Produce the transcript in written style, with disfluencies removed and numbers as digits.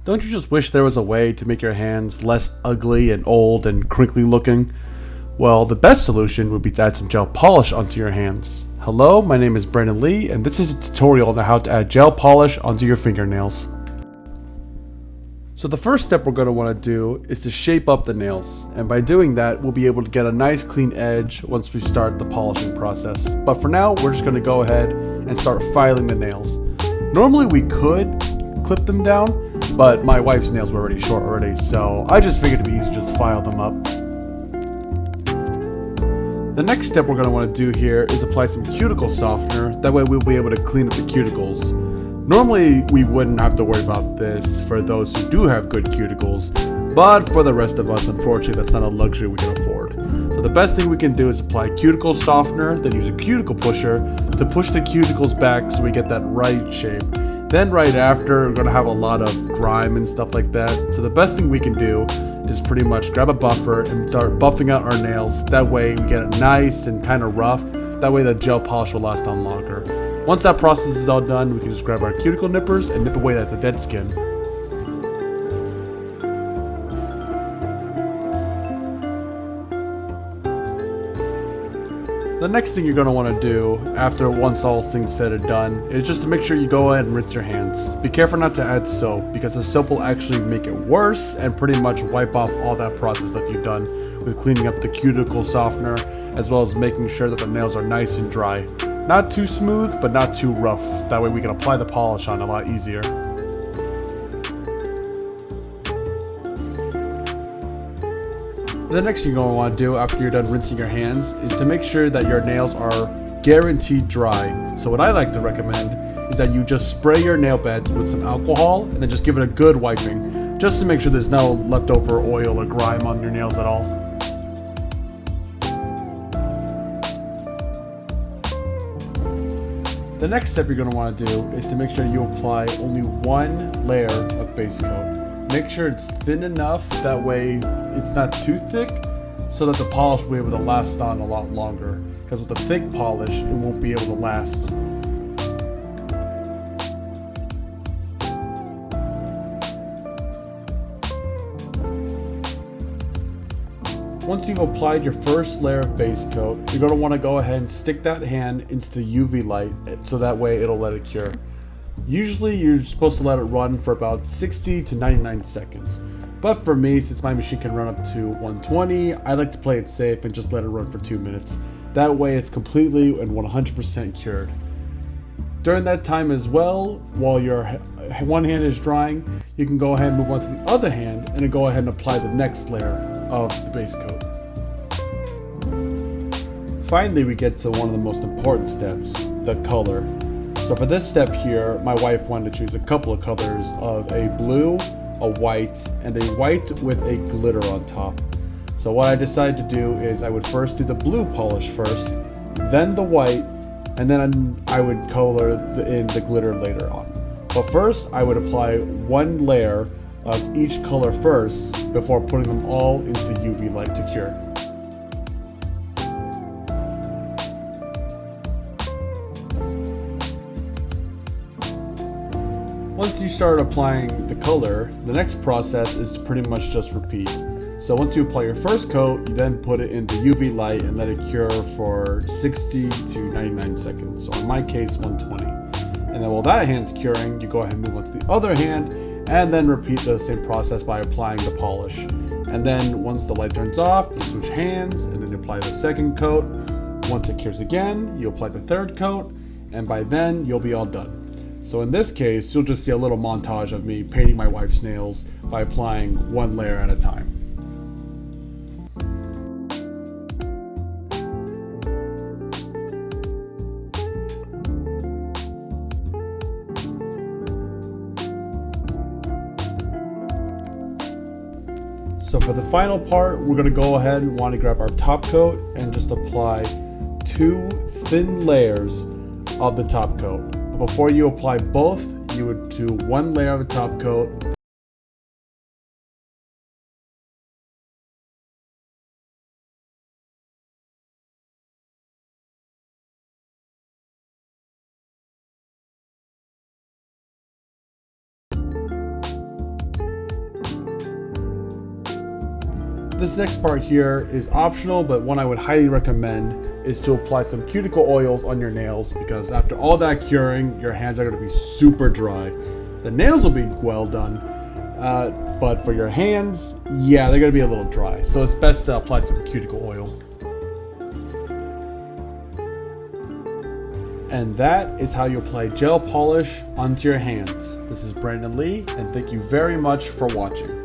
Don't you just wish there was a way to make your hands less ugly and old and crinkly looking? Well, the best solution would be to add some gel polish onto your hands. Hello, my name is Brandan Lee, and this is a tutorial on how to add gel polish onto your fingernails. So the first step we're going to want to do is to shape up the nails, and by doing that we'll be able to get a nice clean edge once we start the polishing process. But for now we're just going to go ahead and start filing the nails. Normally we could clip them down, but my wife's nails were already short already, so I just figured it'd be easy to just file them up. The next step we're going to want to do here is apply some cuticle softener, that way we'll be able to clean up the cuticles. Normally we wouldn't have to worry about this for those who do have good cuticles, but for the rest of us, unfortunately, that's not a luxury we can afford. So the best thing we can do is apply cuticle softener, then use a cuticle pusher to push the cuticles back so we get that right shape. Then right after, we're going to have a lot of grime and stuff like that. So the best thing we can do is pretty much grab a buffer and start buffing out our nails. That way we get it nice and kind of rough. That way the gel polish will last on longer. Once that process is all done, we can just grab our cuticle nippers and nip away at the dead skin. The next thing you're going to want to do after once all things said and done is just to make sure you go ahead and rinse your hands. Be careful not to add soap, because the soap will actually make it worse and pretty much wipe off all that process that you've done with cleaning up the cuticle softener, as well as making sure that the nails are nice and dry. Not too smooth, but not too rough. That way we can apply the polish on a lot easier. The next thing you're going to want to do after you're done rinsing your hands is to make sure that your nails are guaranteed dry. So what I like to recommend is that you just spray your nail beds with some alcohol and then just give it a good wiping, just to make sure there's no leftover oil or grime on your nails at all. The next step you're going to want to do is to make sure you apply only one layer of base coat. Make sure it's thin enough, that way it's not too thick, so that the polish will be able to last on a lot longer. Because with the thick polish, it won't be able to last. Once you've applied your first layer of base coat, you're going to want to go ahead and stick that hand into the UV light, so that way it'll let it cure. Usually you're supposed to let it run for about 60 to 99 seconds. But for me, since my machine can run up to 120, I like to play it safe and just let it run for 2 minutes. That way it's completely and 100% cured. During that time as well, while your one hand is drying, you can go ahead and move on to the other hand and then go ahead and apply the next layer of the base coat. Finally, we get to one of the most important steps, the color. So for this step here, my wife wanted to choose a couple of colors of a blue, a white, and a white with a glitter on top. So what I decided to do is I would first do the blue polish first, then the white, and then I would color in the glitter later on. But first, I would apply one layer of each color first before putting them all into the UV light to cure. Once you start applying the color, the next process is to pretty much just repeat. So once you apply your first coat, you then put it in the UV light and let it cure for 60 to 99 seconds. So in my case, 120. And then while that hand's curing, you go ahead and move on to the other hand and then repeat the same process by applying the polish. And then once the light turns off, you switch hands and then you apply the second coat. Once it cures again, you apply the third coat, and by then you'll be all done. So in this case, you'll just see a little montage of me painting my wife's nails by applying one layer at a time. So for the final part, we're going to go ahead and want to grab our top coat and just apply 2 thin layers of the top coat. But before you apply both, you would do 1 layer of the top coat, this next part here is optional, but one I would highly recommend is to apply some cuticle oils on your nails, because after all that curing, your hands are going to be super dry. The nails will be well done, but for your hands, yeah, they're going to be a little dry. So it's best to apply some cuticle oil. And that is how you apply gel polish onto your hands. This is Brandon Lee, and thank you very much for watching.